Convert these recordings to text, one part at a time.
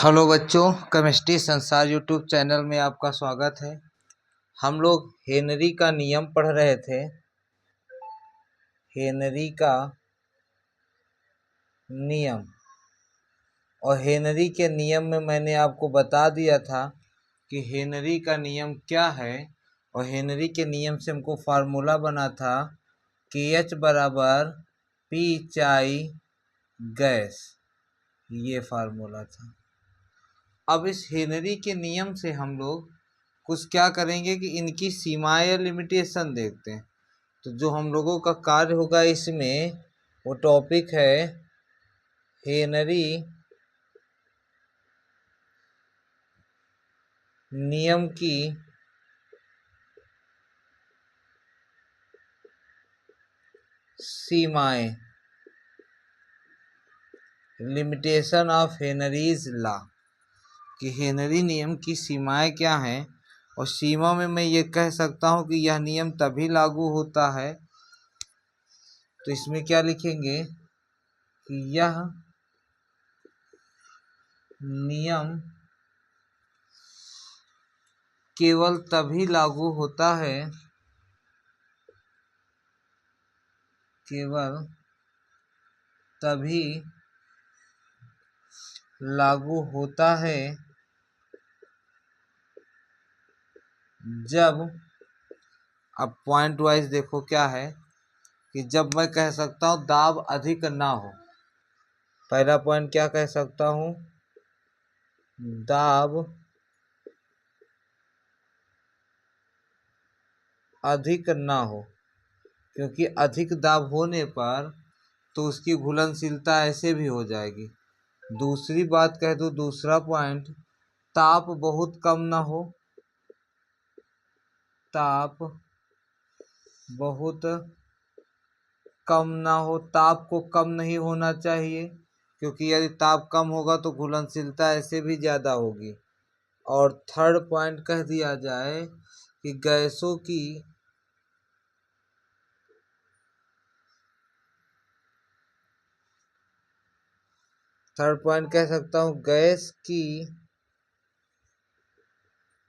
Hello बच्चों, chemistry संसार YouTube channel में आपका स्वागत है। हम लोग हेनरी का नियम पढ़ रहे थे। हेनरी का नियम, और हेनरी के नियम में मैंने आपको बता दिया था कि हेनरी का नियम क्या है। और हेनरी के नियम से हमको फार्मूला बना था कि H बराबर पी चाई गैस, ये फार्मूला था। अब इस हेनरी के नियम से हम लोग कुछ क्या करेंगे कि इनकी सीमाएं या लिमिटेशन देखते हैं। तो जो हम लोगों का कार्य होगा इसमें, वो टॉपिक है हेनरी नियम की सीमाएं, लिमिटेशन ऑफ हेनरीज लॉ, कि हेनरी नियम की सीमाएं क्या हैं। और सीमा में मैं ये कह सकता हूँ कि यह नियम तभी लागू होता है, तो इसमें क्या लिखेंगे कि यह नियम केवल तभी लागू होता है, केवल तभी लागू होता है जब, अब पॉइंट वाइज देखो क्या है कि जब मैं कह सकता हूँ दाब अधिक ना हो। पहला पॉइंट क्या कह सकता हूँ, दाब अधिक ना हो, क्योंकि अधिक दाब होने पर तो उसकी घुलनशीलता ऐसे भी हो जाएगी। दूसरी बात कह दूँ, दूसरा पॉइंट, ताप बहुत कम ना हो, ताप बहुत कम ना हो, ताप को कम नहीं होना चाहिए, क्योंकि यदि ताप कम होगा तो घुलनशीलता ऐसे भी ज़्यादा होगी। और थर्ड पॉइंट कह दिया जाए कि गैसों की थर्ड पॉइंट कह सकता हूँ, गैस की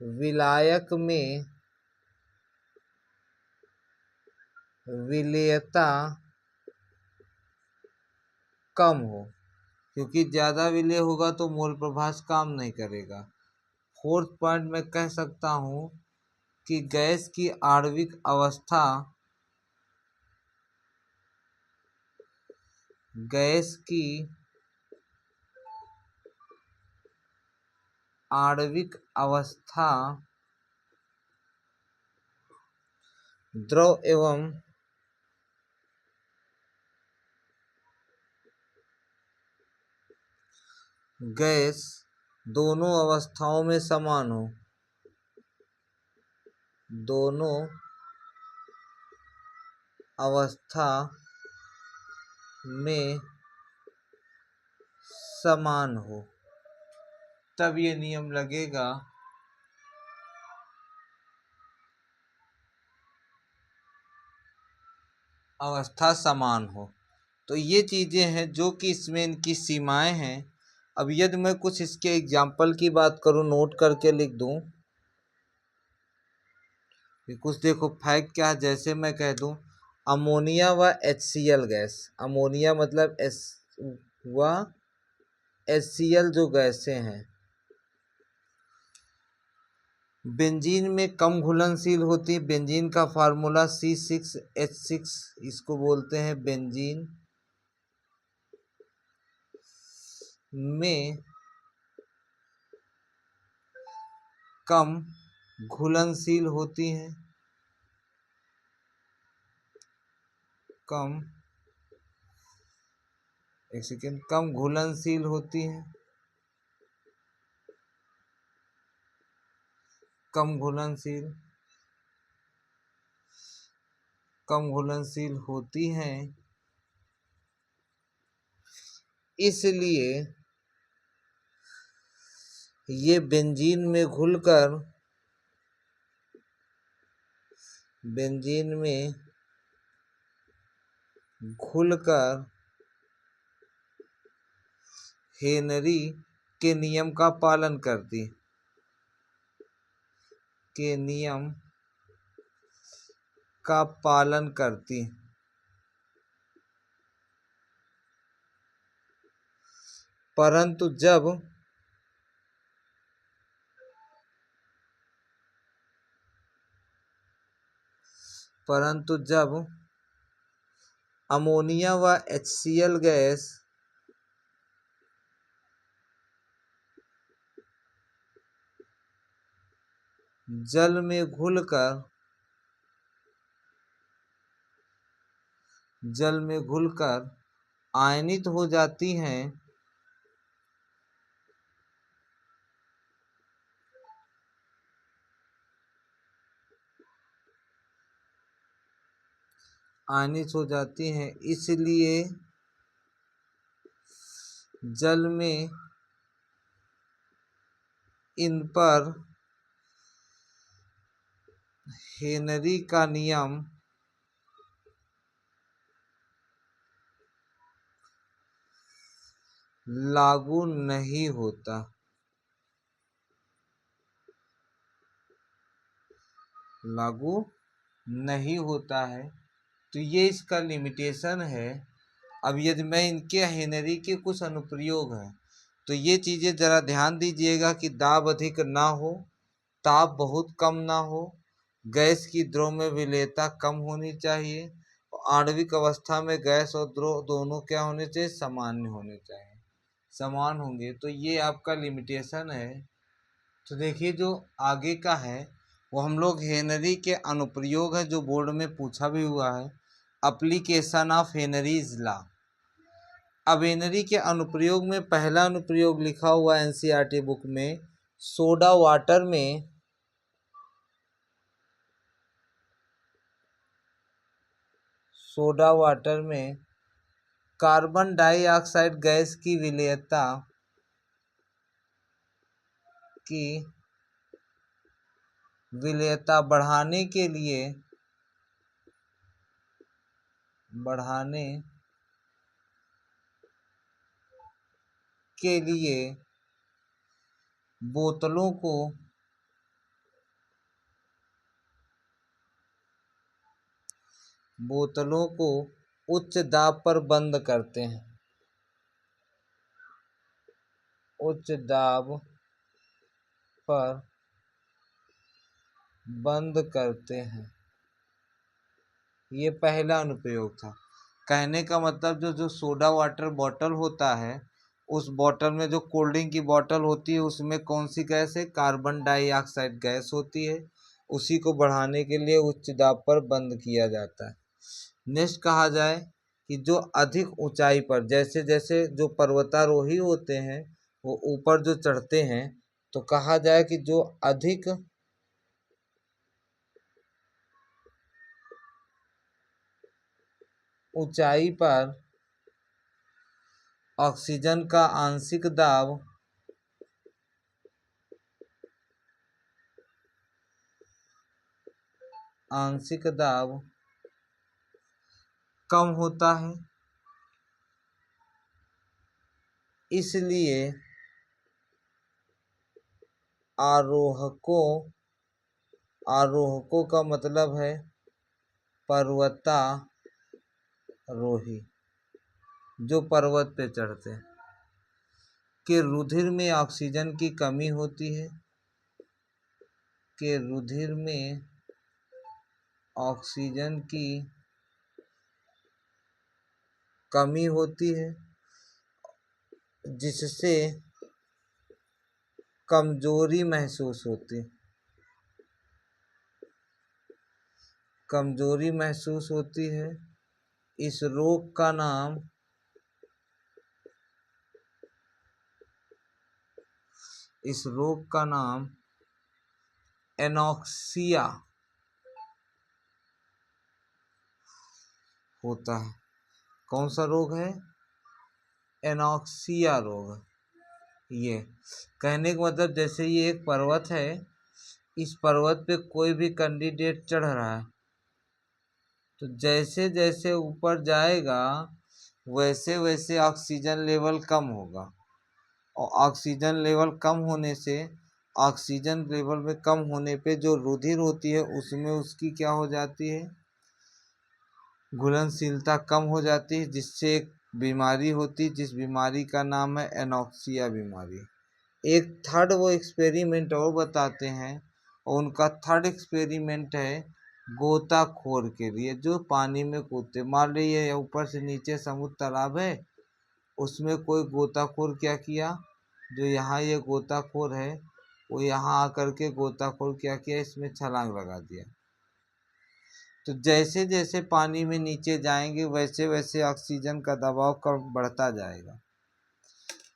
विलायक में विलेयता कम हो, क्योंकि ज़्यादा विलेय होगा तो मोल प्रभाष काम नहीं करेगा। फोर्थ पॉइंट मैं कह सकता हूँ कि गैस की आणविक अवस्था, गैस की आणविक अवस्था द्रव एवं गैस दोनों अवस्थाओं में समान हो, दोनों अवस्था में समान हो, तब ये नियम लगेगा। अवस्था समान हो, तो ये चीज़ें हैं जो कि इसमें इनकी सीमाएं हैं। अब यदि मैं कुछ इसके एग्जाम्पल की बात करूं, नोट करके लिख दूं कि कुछ देखो फैक्ट क्या है। जैसे मैं कह दूं अमोनिया व HCl गैस, अमोनिया मतलब व HCl जो गैसें हैं, बेंजीन में कम घुलनशील होती है। बेंजीन का फार्मूला C6H6, इसको बोलते हैं बेंजीन में कम घुलनशील होती हैं, कम कम घुलनशील होती हैं, कम घुलनशील होती हैं। इसलिए ये बेंजीन में घुलकर हेनरी के नियम का पालन करती, के नियम का पालन करती। परंतु जब अमोनिया व HCl गैस जल में घुलकर आयनित हो जाती हैं, इसलिए जल में इन पर हेनरी का नियम लागू नहीं होता। है। तो ये इसका लिमिटेशन है। अब यदि मैं इनके हेनरी के कुछ अनुप्रयोग हैं, तो ये चीज़ें ज़रा ध्यान दीजिएगा कि दाब अधिक ना हो, ताप बहुत कम ना हो, गैस की द्रव में विलेयता कम होनी चाहिए, और आणविक अवस्था में गैस और द्रव दोनों क्या होने चाहिए, सामान्य होने चाहिए, समान होंगे। तो ये आपका लिमिटेशन है। तो देखिए जो आगे का है वो हम लोग हेनरी के अनुप्रयोग है, जो बोर्ड में पूछा भी हुआ है, एप्लीकेशन ऑफ हेनरीज लॉ। अब हेनरी के अनुप्रयोग में पहला अनुप्रयोग लिखा हुआ NCERT बुक में, सोडा वाटर में कार्बन डाइऑक्साइड गैस की विलेयता बढ़ाने के लिए बोतलों को उच्च दाब पर बंद करते हैं। उच्च दाब पर बंद करते हैं। ये पहला अनुप्रयोग था। कहने का मतलब जो सोडा वाटर बॉटल होता है, उस बॉटल में जो कोल्ड ड्रिंक की बॉटल होती है, उसमें कौन सी गैस है, कार्बन डाइऑक्साइड गैस होती है। उसी को बढ़ाने के लिए उच्च दाब पर बंद किया जाता है। नेक्स्ट कहा जाए कि जो अधिक ऊंचाई पर, जैसे जैसे जो पर्वतारोही होते हैं वो ऊपर जो चढ़ते हैं, तो कहा जाए कि जो अधिक ऊंचाई पर ऑक्सीजन का आंशिक दाब कम होता है, इसलिए आरोहकों का मतलब है पर्वतारोही, जो पर्वत पे चढ़ते हैं, के रुधिर में ऑक्सीजन की कमी होती है, जिससे कमजोरी महसूस होती है। इस रोग का नाम एनॉक्सिया होता है। कौन सा रोग है? एनॉक्सिया रोग। ये कहने का मतलब, जैसे ये एक पर्वत है, इस पर्वत पे कोई भी कैंडिडेट चढ़ रहा है, तो जैसे जैसे ऊपर जाएगा वैसे वैसे ऑक्सीजन लेवल कम होगा। और ऑक्सीजन लेवल कम होने से, ऑक्सीजन लेवल में कम होने पे जो रुधिर होती है उसमें उसकी क्या हो जाती है, घुलनशीलता कम हो जाती है, जिससे एक बीमारी होती है जिस बीमारी का नाम है एनॉक्सिया बीमारी। एक थर्ड वो एक्सपेरिमेंट और बताते हैं, और उनका थर्ड एक्सपेरिमेंट है गोताखोर के लिए जो पानी में कूदते। मान लीजिए ऊपर से नीचे समुद्र तालाब है, उसमें कोई गोताखोर क्या किया, जो यहाँ ये गोताखोर है वो यहाँ आकर के गोताखोर क्या किया, इसमें छलांग लगा दिया। तो जैसे जैसे पानी में नीचे जाएंगे वैसे वैसे ऑक्सीजन का दबाव कम बढ़ता जाएगा,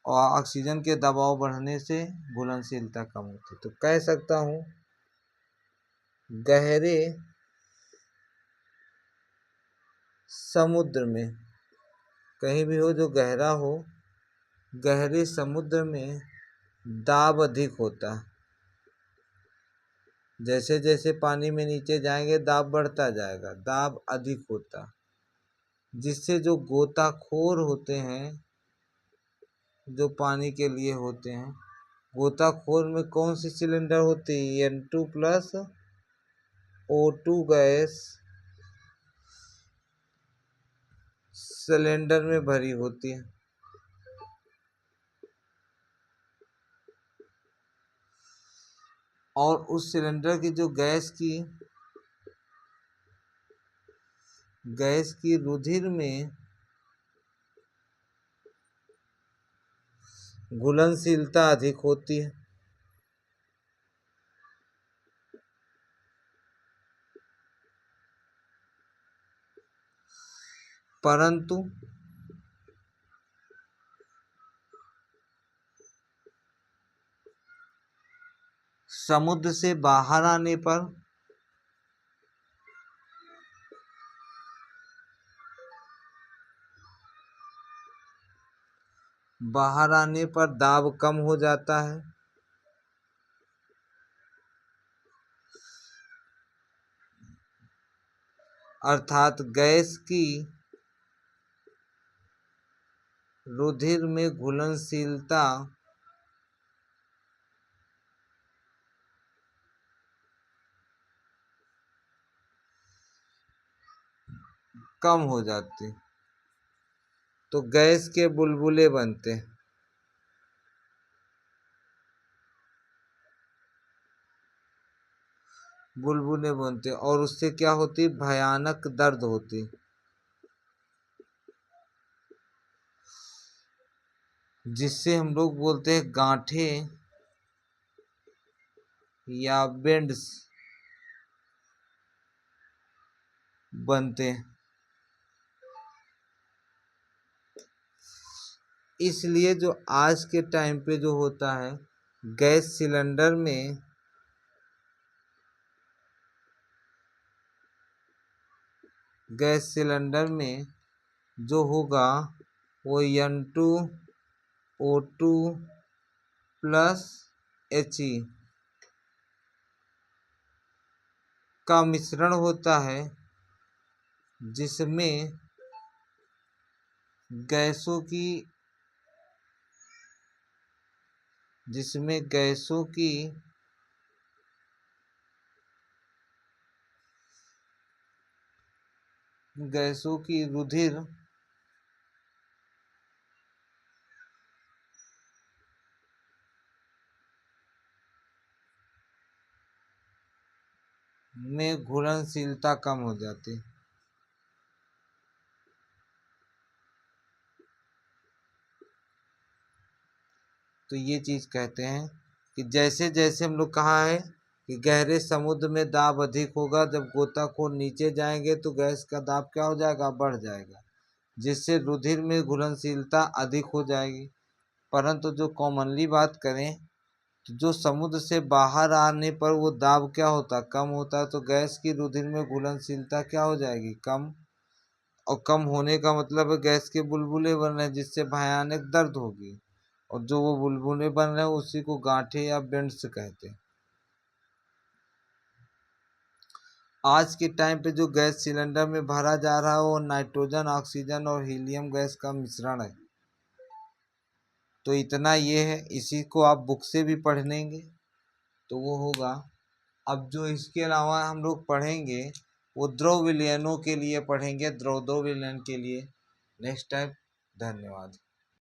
और ऑक्सीजन के दबाव बढ़ने से घुलनशीलता कम होती है। तो कह सकता हूँ गहरे समुद्र में, कहीं भी हो जो गहरा हो, गहरे समुद्र में दाब अधिक होता है। जैसे जैसे पानी में नीचे जाएंगे दाब बढ़ता जाएगा, दाब अधिक होता, जिससे जो गोताखोर होते हैं, जो पानी के लिए होते हैं, गोताखोर में कौन सी सिलेंडर होती है, N2 plus O2 gas cylinder में भरी होती है। और उस सिलेंडर की जो गैस की रुधिर में घुलनशीलता अधिक होती है। परंतु समुद्र से बाहर आने पर दाब कम हो जाता है, अर्थात गैस की रुधिर में घुलनशीलता कम हो जाती, तो गैस के बुलबुले बनते, और उससे क्या होती, भयानक दर्द होती, जिससे हम लोग बोलते हैं गांठें या बेंड्स बनते। इसलिए जो आज के टाइम पे जो होता है, गैस सिलेंडर में जो होगा वो N2O2 प्लस He का मिश्रण होता है, जिसमें गैसों की रुधिर में घुलनशीलता कम हो जाती। तो ये चीज कहते हैं कि जैसे जैसे हम लोग कहा है कि गहरे समुद्र में दाब अधिक होगा, जब गोताखोर नीचे जाएंगे तो गैस का दाब क्या हो जाएगा, बढ़ जाएगा, जिससे रुधिर में घुलनशीलता अधिक हो जाएगी। परंतु जो कॉमनली बात करें तो जो समुद्र से बाहर आने पर वो दाब क्या होता, कम होता, तो गैस की रुधिर में घुलनशीलता क्या हो जाएगी, कम। और कम होने का मतलब है गैस के बुलबुले बन रहे हैं, जिससे भयानक दर्द होगी, और जो वो बुलबुले बन रहे हैं उसी को गांठें या बेंड्स कहते हैं। आज के टाइम पे जो गैस सिलेंडर में भरा जा रहा है वो नाइट्रोजन, ऑक्सीजन और हीलियम गैस का मिश्रण है। तो इतना ये है, इसी को आप बुक से भी पढ़ लेंगे तो वो होगा। अब जो इसके अलावा हम लोग पढ़ेंगे वो द्रव विलयनों के लिए पढ़ेंगे, द्रव विलयन के लिए नेक्स्ट टाइम। धन्यवाद।